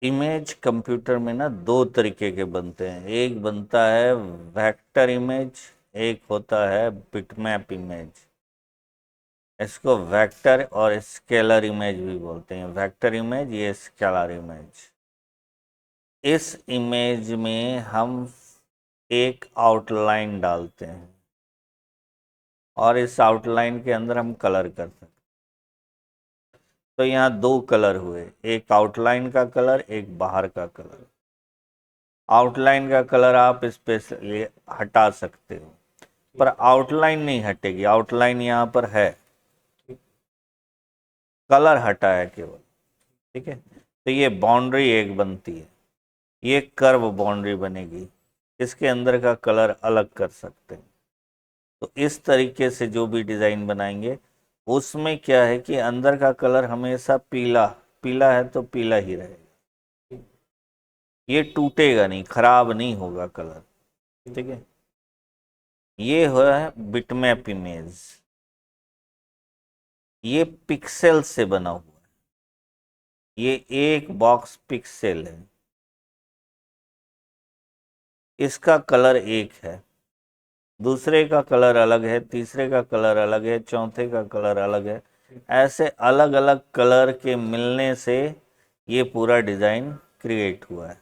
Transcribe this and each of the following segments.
Image computer में ना दो तरीके के बनते हैं। एक बनता है वेक्टर इमेज, एक होता है बिटमैप इमेज। इसको वेक्टर और स्केलर इमेज भी बोलते हैं। वेक्टर इमेज, ये स्केलर इमेज। इस इमेज में हम एक आउटलाइन डालते हैं और इस आउटलाइन के अंदर हम कलर कर सकते हैं। तो यहाँ दो कलर हुए, एक आउटलाइन का कलर, एक बाहर का कलर। आउटलाइन का कलर आप इस पे से हटा सकते हो, पर आउटलाइन नहीं हटेगी। आउटलाइन यहाँ पर है, कलर हटा है केवल। ठीक है, तो ये बाउंड्री एक बनती है, ये कर्व बाउंड्री बनेगी। इसके अंदर का कलर अलग कर सकते हैं। तो इस तरीके से जो भी डिजाइन बनाएंगे उसमें क्या है कि अंदर का कलर हमेशा पीला पीला है तो पीला ही रहेगा, ये टूटेगा नहीं, खराब नहीं होगा कलर। ठीक है, ये है बिटमैप इमेज। ये पिक्सेल से बना हुआ है, ये एक बॉक्स पिक्सेल है। इसका कलर एक है, दूसरे का कलर अलग है, तीसरे का कलर अलग है, चौथे का कलर अलग है। ऐसे अलग अलग कलर के मिलने से ये पूरा डिजाइन क्रिएट हुआ है।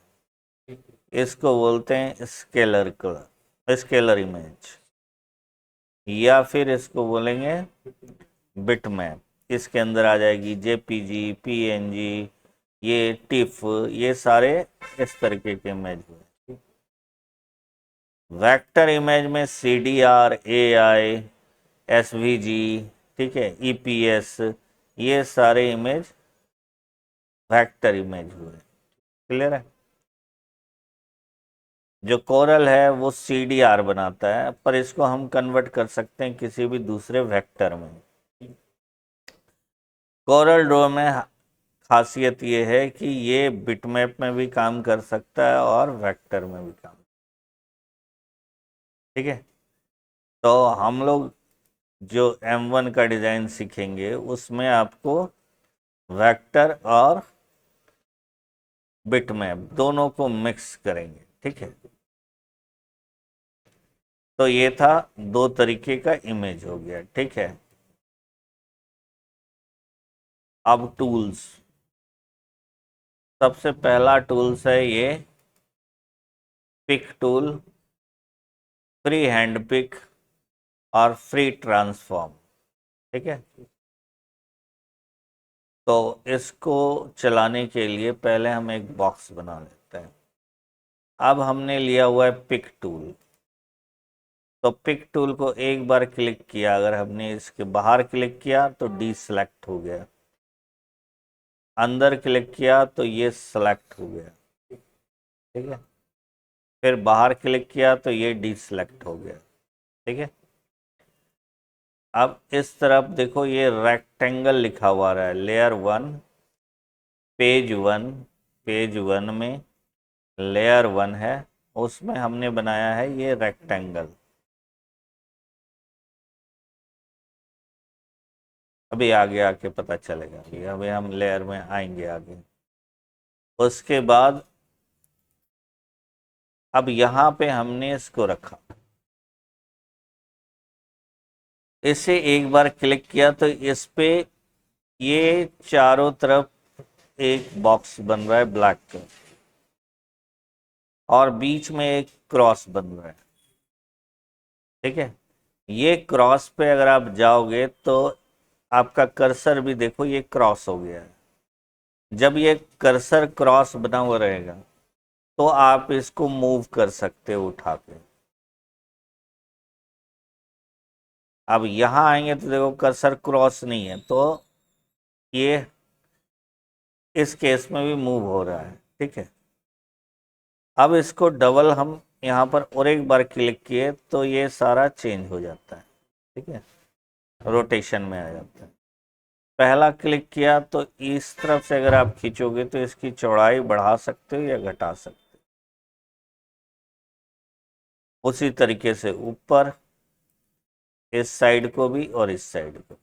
इसको बोलते हैं स्केलर कलर, स्केलर इमेज, या फिर इसको बोलेंगे बिटमैप। इसके अंदर आ जाएगी जेपीजी, पीएनजी, ये टिफ, ये सारे इस तरीके के इमेज हुए। वेक्टर इमेज में CDR, AI, SVG, ठीक है, EPS, ये सारे इमेज वेक्टर इमेज हुए। क्लियर है? जो कोरल है वो CDR बनाता है, पर इसको हम कन्वर्ट कर सकते हैं किसी भी दूसरे वेक्टर में। कोरल ड्रॉ में खासियत ये है कि ये बिटमैप में भी काम कर सकता है और वेक्टर में भी काम। ठीक है, तो हम लोग जो M1 का डिजाइन सीखेंगे उसमें आपको वेक्टर और बिटमैप दोनों को मिक्स करेंगे। ठीक है, तो ये था दो तरीके का इमेज हो गया। ठीक है, अब टूल्स। सबसे पहला टूल्स है ये pick tool, free hand pick और फ्री ट्रांसफॉर्म। ठीक है, तो इसको चलाने के लिए पहले हम एक बॉक्स बना लेते हैं। अब हमने लिया हुआ है पिक टूल, तो पिक टूल को एक बार क्लिक किया, अगर हमने इसके बाहर क्लिक किया तो डी सेलेक्ट हो गया, अंदर क्लिक किया तो ये सेलेक्ट हो गया। ठीक है, फिर बाहर क्लिक किया तो ये डी सेलेक्ट हो गया। ठीक है, अब इस तरफ देखो ये रेक्टेंगल लिखा हुआ रहा है, लेयर 1, पेज 1। पेज 1 में लेयर 1 है, उसमें हमने बनाया है ये रेक्टेंगल। अभी आगे आके पता चलेगा, अभी हम लेयर में आएंगे आगे। उसके बाद अब यहाँ पे हमने इसको रखा, इसे एक बार क्लिक किया तो इस पे ये चारों तरफ एक बॉक्स बन रहा है ब्लैक कलर, और बीच में एक क्रॉस बन रहा है। ठीक है, ये क्रॉस पे अगर आप जाओगे तो आपका कर्सर भी देखो ये क्रॉस हो गया है। जब ये कर्सर क्रॉस बना हुआ रहेगा तो आप इसको मूव कर सकते हो उठा के। अब यहां आएंगे तो देखो कर्सर क्रॉस नहीं है, तो ये इस केस में भी मूव हो रहा है। ठीक है, अब इसको डबल हम यहाँ पर और एक बार क्लिक किए तो ये सारा चेंज हो जाता है। ठीक है, रोटेशन में आ जाता है। पहला क्लिक किया तो इस तरफ से अगर आप खींचोगे तो इसकी चौड़ाई बढ़ा सकते हो या घटा सकते हो। उसी तरीके से ऊपर, इस साइड को भी और इस साइड को।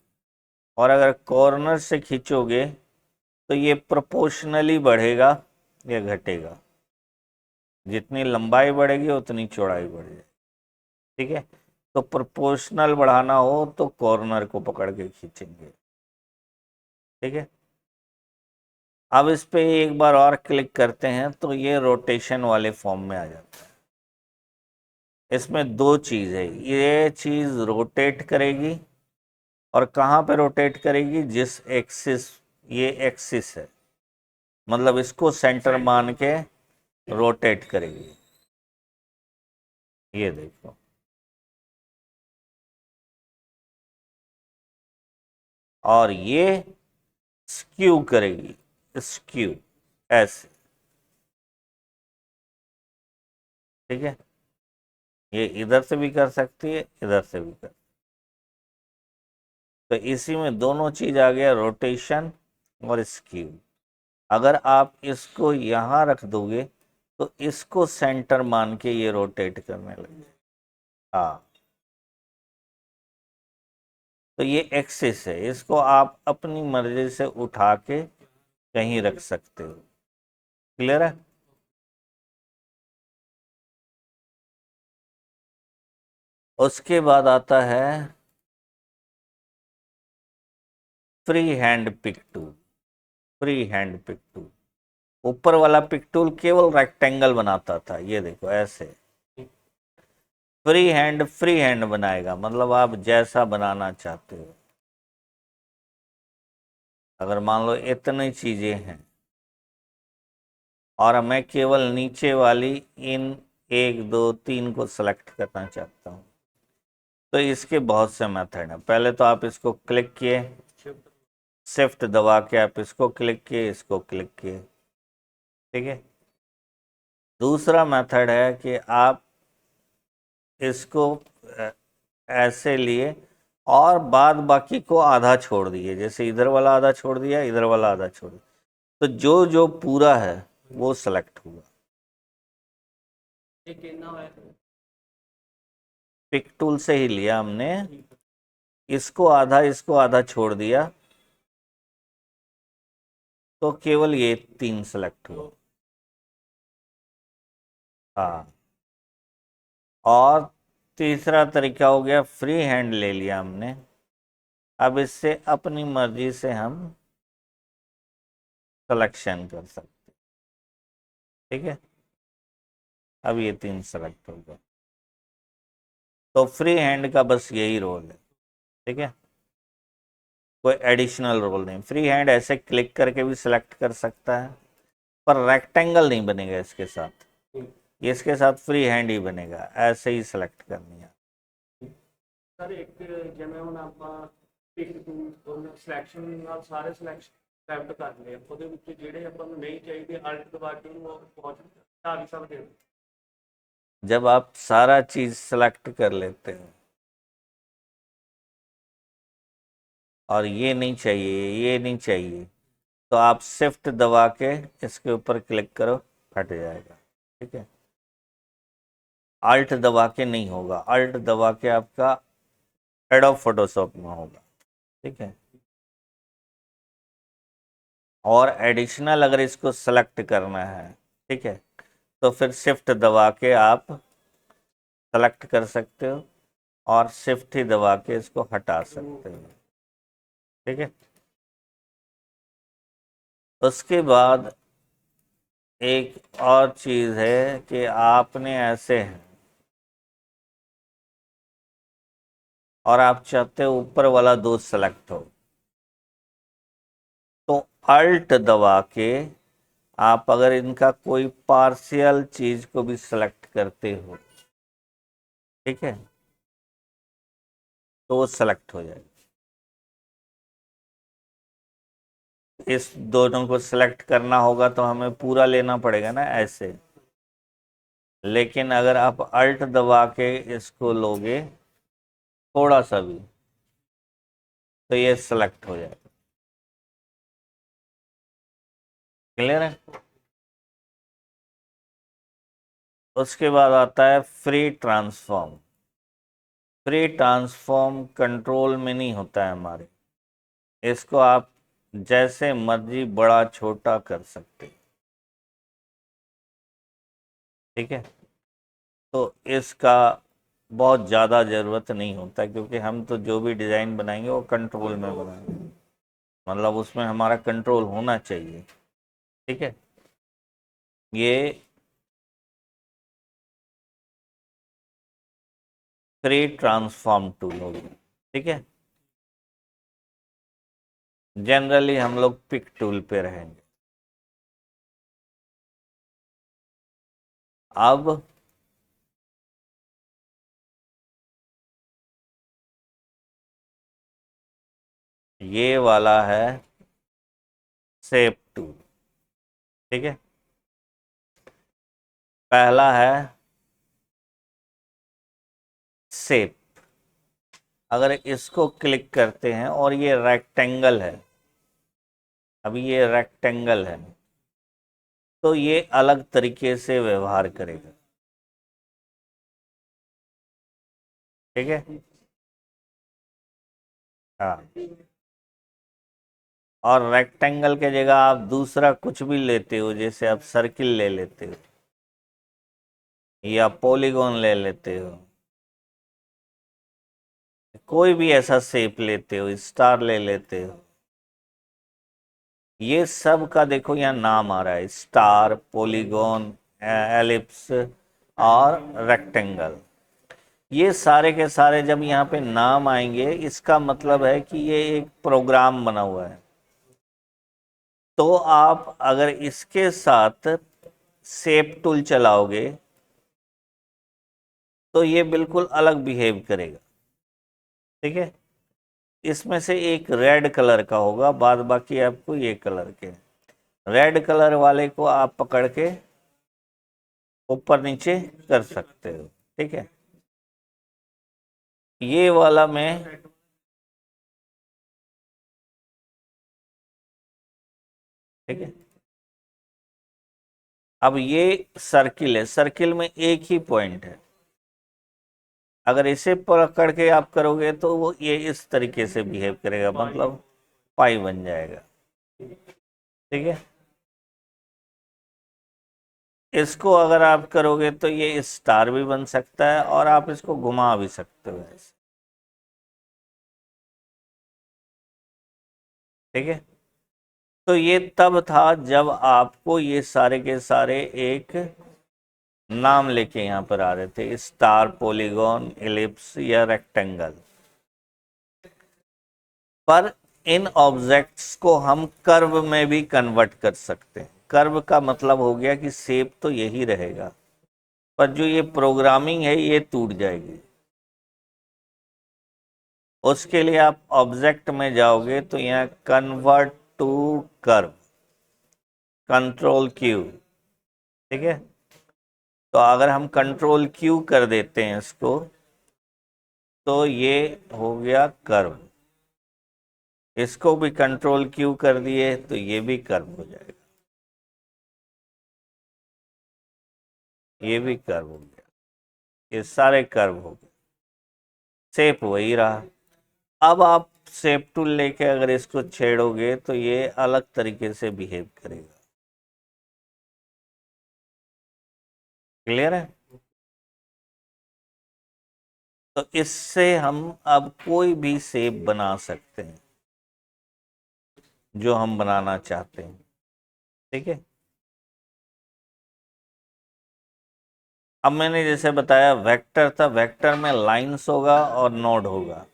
और अगर कॉर्नर से खींचोगे तो ये प्रोपोर्शनली बढ़ेगा ये घटेगा। जितनी लंबाई बढ़ेगी उतनी चौड़ाई बढ़ जाएगी। ठीक है, तो प्रोपोर्शनल बढ़ाना हो तो कॉर्नर को पकड़ के खींचेंगे। ठीक है, अब इस पे एक बार और क्लिक करते हैं तो ये रोटेशन वाले फॉर्म में आ जाता है। इसमें दो चीज है, ये चीज रोटेट करेगी और कहाँ पे रोटेट करेगी, जिस एक्सिस, ये एक्सिस है, मतलब इसको सेंटर मान के रोटेट करेगी। ये देखो, और ये स्क्यू करेगी, स्क्यू ऐसे। ठीक है, ये इधर से भी कर सकती है, इधर से भी कर। तो इसी में दोनों चीज आ गया, रोटेशन और स्क्यू। अगर आप इसको यहां रख दोगे तो इसको सेंटर मान के ये रोटेट करने लगे। हाँ, तो ये एक्सिस है, इसको आप अपनी मर्जी से उठा के कहीं रख सकते हो। क्लियर है? उसके बाद आता है free hand pick tool. Free hand pick tool, ऊपर वाला पिक टूल केवल रेक्टेंगल बनाता था, ये देखो ऐसे। फ्री हैंड बनाएगा, मतलब आप जैसा बनाना चाहते हो। अगर मान लो इतनी चीजें हैं और मैं केवल नीचे वाली इन 1 2 3 को सेलेक्ट करना चाहता हूं, तो इसके बहुत से मेथड हैं। पहले तो आप इसको क्लिक किए, शिफ्ट दबा के आप इसको क्लिक किए, इसको क्लिक किए। ठीक है, दूसरा मेथड है कि आप इसको ऐसे लिए और बाद बाकी को आधा छोड़ दिए, जैसे इधर वाला आधा छोड़ दिया, इधर वाला आधा छोड़ दिया, तो जो जो पूरा है वो सेलेक्ट हुआ। पिक टूल से ही लिया हमने, इसको आधा छोड़ दिया, तो केवल ये 3 सेलेक्ट हुआ। हाँ, और तीसरा तरीका हो गया, फ्री हैंड ले लिया हमने। अब इससे अपनी मर्जी से हम सिलेक्शन कर सकते। ठीक है, अब ये 3 सेलेक्ट हो गए। तो फ्री हैंड का बस यही रोल है। ठीक है, कोई एडिशनल रोल नहीं। फ्री हैंड ऐसे क्लिक करके भी सिलेक्ट कर सकता है, पर रेक्टेंगल नहीं बनेगा इसके साथ। इसके साथ फ्री हैंड ही बनेगा, ऐसे ही सिलेक्ट करनी है। ਸਰ ਇੱਕ ਜਿਵੇਂ ਹੁਣ ਆਪਾਂ ਪਿਕ ਟੂ ਸਿਲੈਕਸ਼ਨ ਨਾਲ ਸਾਰੇ ਸਿਲੈਕਟ ਕਰ ਲਏ, ਉਹਦੇ ਵਿੱਚ ਜਿਹੜੇ ਆਪਾਂ ਨੂੰ ਨਹੀਂ ਚਾਹੀਦੇ ਅਲਟ ਦਬਾ ਕੇ ਉਹਨੂੰ ਪਹੁੰਚ ਹਟਾ ਵੀ ਸਕਦੇ ਹੋ। जब आप सारा चीज सेलेक्ट कर लेते हो और ये नहीं चाहिए, ये नहीं चाहिए, तो आप शिफ्ट दबा के इसके ऊपर क्लिक करो, हट जाएगा। ठीक है, अल्ट दबा के नहीं होगा, अल्ट दबा के आपका एडोब फोटोशॉप में होगा। ठीक है, और एडिशनल अगर इसको सेलेक्ट करना है, ठीक है, तो फिर शिफ्ट दबा के आप सेलेक्ट कर सकते हो और शिफ्ट ही दबा के इसको हटा सकते हो। ठीक है, उसके बाद एक और चीज है कि आपने ऐसे है और आप चाहते हो ऊपर वाला 2 सेलेक्ट हो, तो अल्ट दबा के आप अगर इनका कोई पार्शियल चीज को भी सेलेक्ट करते हो, ठीक है, तो वो सेलेक्ट हो जाएगा। इस दोनों को सिलेक्ट करना होगा तो हमें पूरा लेना पड़ेगा ना ऐसे, लेकिन अगर आप अल्ट दबा के इसको लोगे थोड़ा सा भी, तो ये सिलेक्ट हो जाएगा। क्लियर है? उसके बाद आता है free transform. Free transform control में नहीं होता है हमारे, इसको आप जैसे मर्जी बड़ा छोटा कर सकते। ठीक है। तो इसका बहुत ज़्यादा ज़रूरत नहीं होता, क्योंकि हम तो जो भी डिज़ाइन बनाएंगे वो कंट्रोल में बनाएंगे, मतलब उसमें हमारा कंट्रोल होना चाहिए। ठीक है। ये फ्री ट्रांसफॉर्म टूल हो गया। ठीक है। जनरली हम लोग पिक टूल पे रहेंगे। अब ये वाला है शेप टूल। ठीक है। पहला है शेप। अगर इसको क्लिक करते हैं और ये रेक्टेंगल है, अभी ये रेक्टेंगल है, तो ये अलग तरीके से व्यवहार करेगा। ठीक है। हाँ। और रेक्टेंगल के जगह आप दूसरा कुछ भी लेते हो, जैसे आप सर्किल ले लेते हो या पॉलीगॉन ले लेते हो, कोई भी ऐसा शेप लेते हो, स्टार ले लेते हो, ये सब का देखो यहाँ नाम आ रहा है, स्टार, पॉलीगॉन, एलिप्स और रेक्टेंगल। ये सारे के सारे जब यहाँ पे नाम आएंगे, इसका मतलब है कि ये एक प्रोग्राम बना हुआ है। तो आप अगर इसके साथ शेप टूल चलाओगे तो ये बिल्कुल अलग बिहेव करेगा। ठीक है। इसमें से एक रेड कलर का होगा, बाद बाकी आपको ये कलर के। रेड कलर वाले को आप पकड़ के ऊपर नीचे कर सकते हो। ठीक है। ये वाला मैं, ठीक है, अब ये सर्किल है, सर्किल में एक ही पॉइंट है। अगर इसे पकड़ के आप करोगे तो वो ये इस तरीके से बिहेव करेगा, मतलब पाई बन जाएगा। ठीक है। इसको अगर आप करोगे तो ये स्टार भी बन सकता है और आप इसको घुमा भी सकते हो ऐसे। ठीक है। तो ये तब था जब आपको ये सारे के सारे एक नाम लेके यहां पर आ रहे थे, स्टार, पॉलीगॉन, एलिप्स या रेक्टेंगल। पर इन ऑब्जेक्ट्स को हम कर्व में भी कन्वर्ट कर सकते हैं। कर्व का मतलब हो गया कि शेप तो यही रहेगा, पर जो ये प्रोग्रामिंग है ये टूट जाएगी। उसके लिए आप ऑब्जेक्ट में जाओगे तो यहाँ convert to curve, control Q. ठीक है। तो अगर हम कंट्रोल क्यू कर देते हैं इसको, तो ये हो गया कर्व। इसको भी कंट्रोल क्यू कर दिए तो ये भी कर्व हो जाएगा, ये भी कर्व हो गया, ये सारे कर्व हो गए। शेप वही रहा। अब आप शेप टूल लेके अगर इसको छेड़ोगे तो ये अलग तरीके से बिहेव करेगा। क्लियर है। तो इससे हम अब कोई भी शेप बना सकते हैं जो हम बनाना चाहते हैं। ठीक है। अब मैंने जैसे बताया वेक्टर था, वेक्टर में लाइंस होगा और नोड होगा।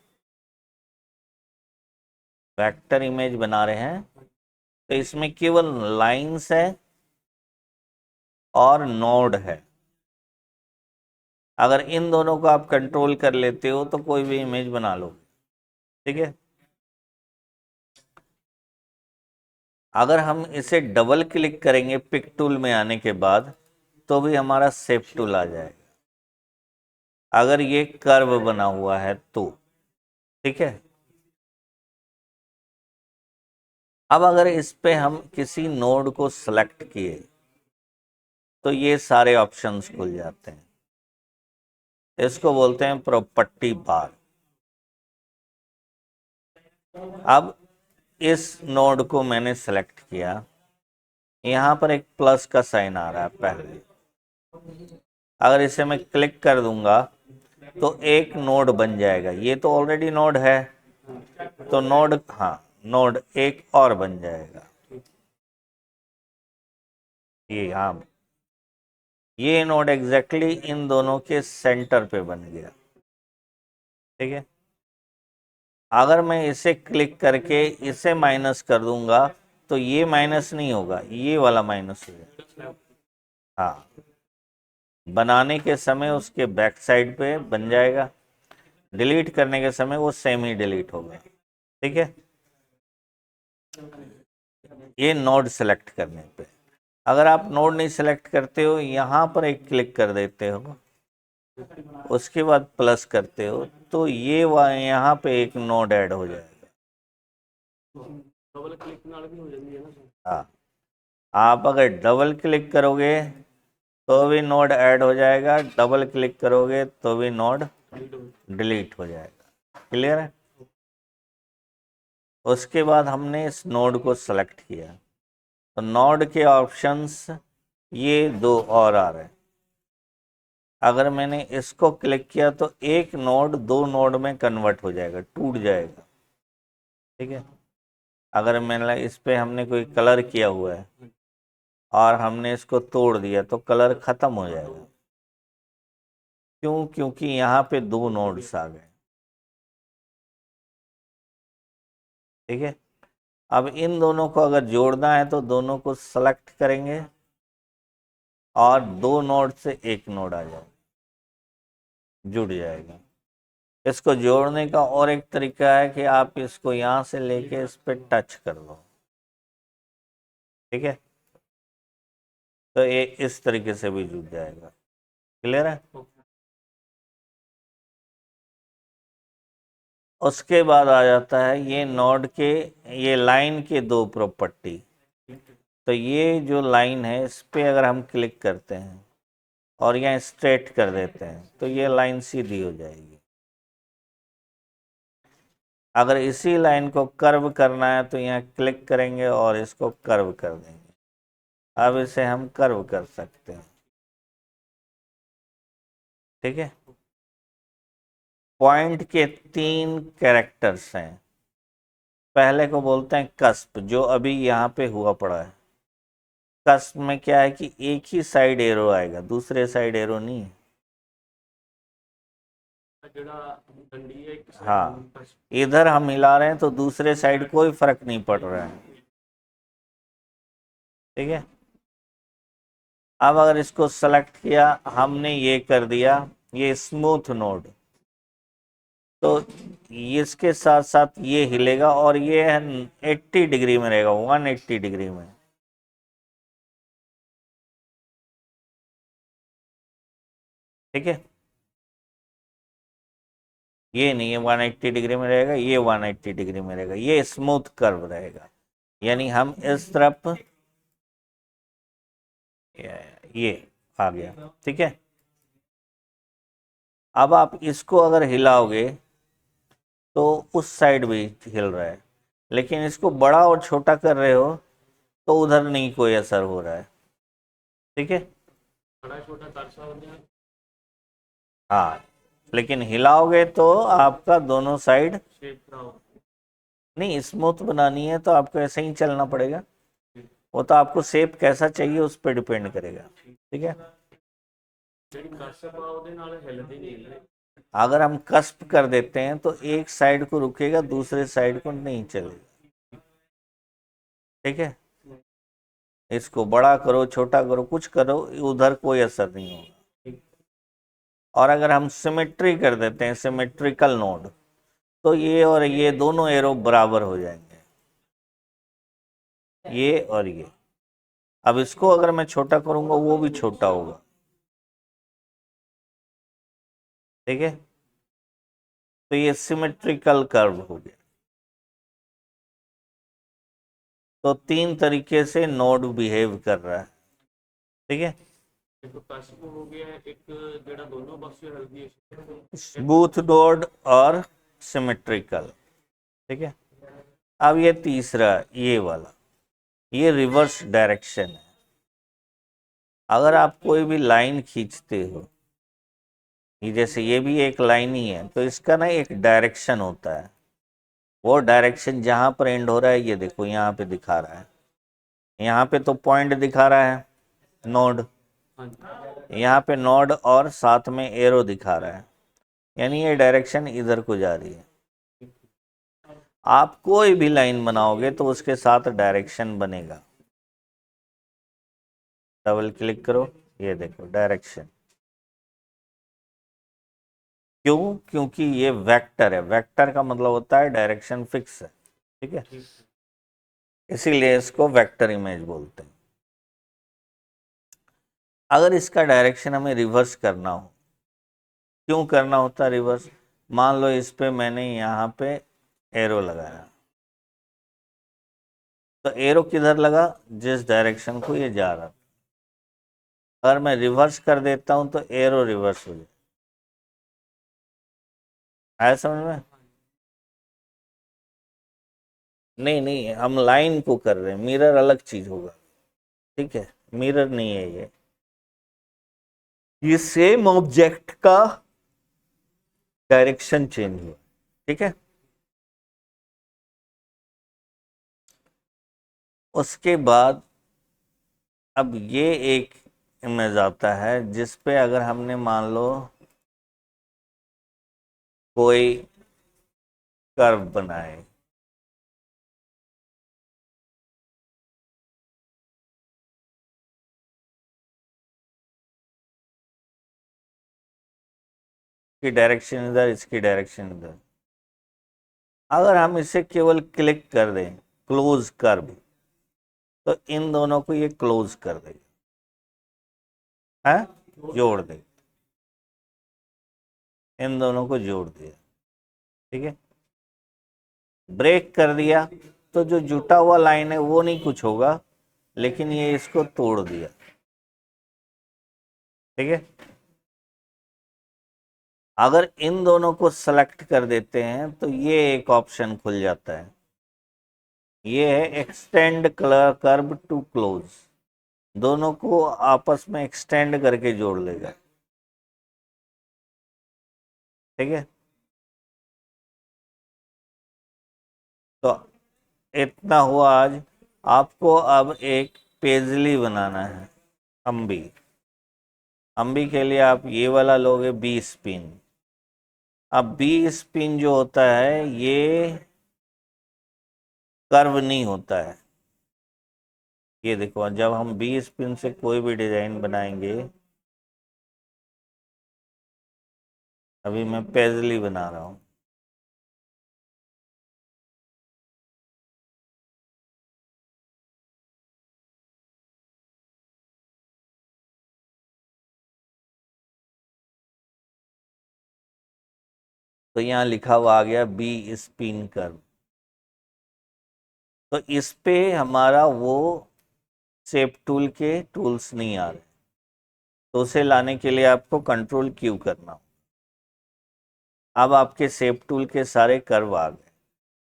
वेक्टर इमेज बना रहे हैं तो इसमें केवल लाइंस है और नोड है। अगर इन दोनों को आप कंट्रोल कर लेते हो तो कोई भी इमेज बना लो। ठीक है। अगर हम इसे डबल क्लिक करेंगे पिक टूल में आने के बाद, तो भी हमारा शेप टूल आ जाएगा, अगर ये कर्व बना हुआ है तो। ठीक है। अब अगर इस पे हम किसी नोड को सेलेक्ट किए तो ये सारे ऑप्शंस खुल जाते हैं। इसको बोलते हैं प्रॉपर्टी बार। अब इस नोड को मैंने सेलेक्ट किया, यहां पर एक प्लस का साइन आ रहा है पहले, अगर इसे मैं क्लिक कर दूंगा तो एक नोड बन जाएगा। ये तो ऑलरेडी नोड है, तो नोड, हाँ, नोड एक और बन जाएगा। ये, हाँ, ये नोड एग्जैक्टली इन दोनों के सेंटर पे बन गया। ठीक है। अगर मैं इसे क्लिक करके इसे माइनस कर दूंगा तो ये माइनस नहीं होगा, ये वाला माइनस होगा। हाँ, बनाने के समय उसके बैक साइड पे बन जाएगा, डिलीट करने के समय वो सेम ही डिलीट होगा। ठीक है। ये नोड सेलेक्ट करने पे। अगर आप नोड नहीं सेलेक्ट करते हो, यहाँ पर एक क्लिक कर देते हो, उसके बाद प्लस करते हो, तो ये यहाँ पे एक नोड ऐड हो जाएगा। डबल क्लिक नाल भी हो जाती है ना सर? हाँ, आप अगर डबल क्लिक करोगे तो भी नोड ऐड हो जाएगा, डबल क्लिक करोगे तो भी नोड डिलीट हो जाएगा। क्लियर है। उसके बाद हमने इस नोड को सेलेक्ट किया, तो नोड के ऑप्शंस ये दो और आ रहे हैं। अगर मैंने इसको क्लिक किया तो एक नोड दो नोड में कन्वर्ट हो जाएगा, टूट जाएगा। ठीक है। अगर मैंने इस पे हमने कोई कलर किया हुआ है और हमने इसको तोड़ दिया तो कलर खत्म हो जाएगा। क्यों? क्योंकि यहाँ पे दो नोड्स आ गए। ठीक है। अब इन दोनों को अगर जोड़ना है तो दोनों को सेलेक्ट करेंगे और दो नोड से एक नोड आ जाएगा, जुड़ जाएगा। इसको जोड़ने का और एक तरीका है कि आप इसको यहाँ से लेके इस पे टच कर दो। ठीक है। तो ये इस तरीके से भी जुड़ जाएगा। क्लियर है। उसके बाद आ जाता है ये नोड के, ये लाइन के दो प्रॉपर्टी। तो ये जो लाइन है इस पे अगर हम क्लिक करते हैं और यहाँ स्ट्रेट कर देते हैं तो ये लाइन सीधी हो जाएगी। अगर इसी लाइन को कर्व करना है तो यहाँ क्लिक करेंगे और इसको कर्व कर देंगे। अब इसे हम कर्व कर सकते हैं। ठीक है। पॉइंट के तीन कैरेक्टर्स हैं। पहले को बोलते हैं कस्प, जो अभी यहाँ पे हुआ पड़ा है। कस्प में क्या है कि एक ही साइड एरो आएगा, दूसरे साइड एरो नहीं है। हाँ, इधर हम हिला रहे हैं तो दूसरे साइड कोई फर्क नहीं पड़ रहा है। ठीक है। अब अगर इसको सेलेक्ट किया, हमने ये कर दिया, ये स्मूथ नोड, तो इसके साथ साथ ये हिलेगा और ये 80 डिग्री में रहेगा, 180 डिग्री में। ठीक है। ये नहीं है 180 डिग्री में रहेगा, ये 180 डिग्री में रहेगा, ये स्मूथ कर्व रहेगा। यानी हम इस तरफ, ये आ गया। ठीक है। अब आप इसको अगर हिलाओगे तो उस साइड भी हिल रहा है, लेकिन इसको बड़ा और छोटा कर रहे हो तो उधर नहीं कोई असर हो रहा है। ठीक है। बड़ा छोटा कर सकते हैं। हाँ, लेकिन हिलाओगे तो आपका दोनों साइड नहीं, स्मूथ बनानी है तो आपको ऐसे ही चलना पड़ेगा। वो तो आपको शेप कैसा चाहिए उस पर डिपेंड करेगा। ठीक है। अगर हम कस्प कर देते हैं तो एक साइड को रुकेगा, दूसरे साइड को नहीं चलेगा। ठीक है। इसको बड़ा करो छोटा करो कुछ करो, उधर कोई असर नहीं होगा। और अगर हम सिमेट्री कर देते हैं, सिमेट्रिकल नोड, तो ये और ये दोनों एरो बराबर हो जाएंगे, ये और ये। अब इसको अगर मैं छोटा करूंगा वो भी छोटा होगा। ठीक है। तो ये सिमेट्रिकल कर्व हो गया। तो तीन तरीके से नोड बिहेव कर रहा है। ठीक है। स्मूथ नोड और सिमेट्रिकल। ठीक है। अब ये तीसरा, ये वाला, ये रिवर्स डायरेक्शन है। अगर आप कोई भी लाइन खींचते हो, ये जैसे ये भी एक लाइन ही है, तो इसका ना एक डायरेक्शन होता है। वो डायरेक्शन जहाँ पर एंड हो रहा है, ये देखो यहाँ पे दिखा रहा है, यहाँ पे तो पॉइंट दिखा रहा है, नोड, यहाँ पे नोड और साथ में एरो दिखा रहा है, यानी ये डायरेक्शन इधर को जा रही है। आप कोई भी लाइन बनाओगे तो उसके साथ डायरेक्शन बनेगा। डबल क्लिक करो, ये देखो डायरेक्शन। क्यों? क्योंकि ये वेक्टर है, वेक्टर का मतलब होता है डायरेक्शन फिक्स है, ठीक है, इसीलिए इसको वेक्टर इमेज बोलते हैं। अगर इसका डायरेक्शन हमें रिवर्स करना हो, क्यों करना होता है रिवर्स? मान लो इस पे मैंने यहाँ पे एरो लगाया, तो एरो किधर लगा? जिस डायरेक्शन को ये जा रहा था। अगर मैं रिवर्स कर देता हूं तो एरो रिवर्स हो जाए। आया समझ में? नहीं नहीं, हम लाइन को कर रहे हैं, मिरर अलग चीज होगा, ठीक है, मिरर नहीं है ये सेम ऑब्जेक्ट का डायरेक्शन चेंज हुआ, ठीक है। उसके बाद अब ये एक इमेज आता है जिस पे अगर हमने मान लो कोई कर्व बनाए, की डायरेक्शन इधर, इसकी डायरेक्शन इधर, अगर हम इसे केवल क्लिक कर दें क्लोज कर्व, तो इन दोनों को ये क्लोज कर देगा, है, जोड़ देगा, इन दोनों को जोड़ दिया, ठीक है। ब्रेक कर दिया तो जो जुटा हुआ लाइन है वो नहीं कुछ होगा, लेकिन ये इसको तोड़ दिया, ठीक है। अगर इन दोनों को सेलेक्ट कर देते हैं तो ये एक ऑप्शन खुल जाता है, ये है एक्सटेंड कर्व टू क्लोज, दोनों को आपस में एक्सटेंड करके जोड़ लेगा, ठीक है। तो इतना हुआ आज। आपको अब एक पेजली बनाना है, अम्बी। अम्बी के लिए आप ये वाला लोगे बी स्पिन। अब बी स्पिन जो होता है ये कर्व नहीं होता है, ये देखो जब हम बी स्पिन से कोई भी डिजाइन बनाएंगे, अभी मैं पेजली बना रहा हूं, तो यहाँ लिखा हुआ आ गया बी स्पिन कर्व। तो इस पे हमारा वो शेप टूल के टूल्स नहीं आ रहे, तो उसे लाने के लिए आपको कंट्रोल क्यू करना। अब आपके शेप टूल के सारे कर्व आ गए।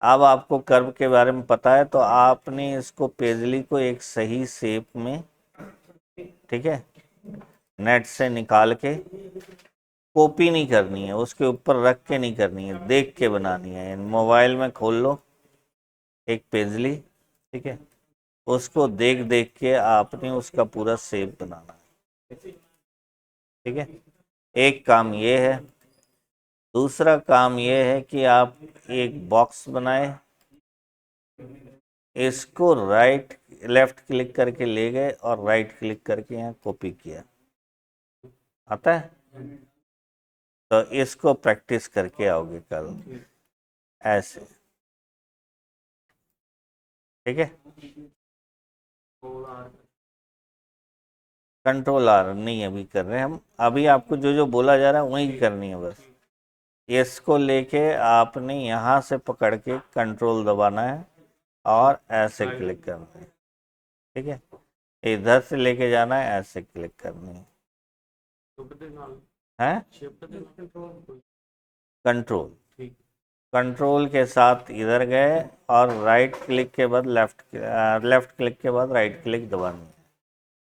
अब आपको कर्व के बारे में पता है, तो आपने इसको पेजली को एक सही शेप में, ठीक है, नेट से निकाल के, कॉपी नहीं करनी है, उसके ऊपर रख के नहीं करनी है, देख के बनानी है। मोबाइल में खोल लो एक पेजली, ठीक है, उसको देख देख के आपने उसका पूरा शेप बनाना है, ठीक है। एक काम ये है। दूसरा काम ये है कि आप एक बॉक्स बनाए, इसको राइट लेफ्ट क्लिक करके ले गए और राइट क्लिक करके यहाँ कॉपी किया, आता है? तो इसको प्रैक्टिस करके आओगे कल ऐसे, ठीक है। कंट्रोल आर नहीं अभी कर रहे हैं हम, अभी आपको जो जो बोला जा रहा है वही करनी है बस। इसको लेके आपने यहाँ से पकड़ के कंट्रोल दबाना है और ऐसे क्लिक करना है, ठीक है। इधर से लेके जाना है, ऐसे क्लिक करनी है कंट्रोल। कंट्रोल के साथ इधर गए और राइट क्लिक के बाद लेफ्ट क्लिक के बाद राइट क्लिक दबानी है,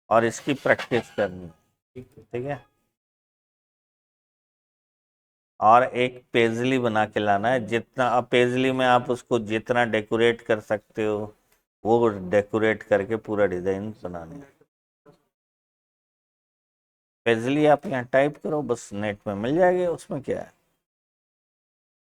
और इसकी प्रैक्टिस करनी, ठीक है। और एक पेजली बना के लाना है, जितना अब पेजली में आप उसको जितना डेकोरेट कर सकते हो वो डेकोरेट करके पूरा डिजाइन बनाना है। पेजली आप यहाँ टाइप करो, बस नेट में मिल जाएगी, उसमें क्या है।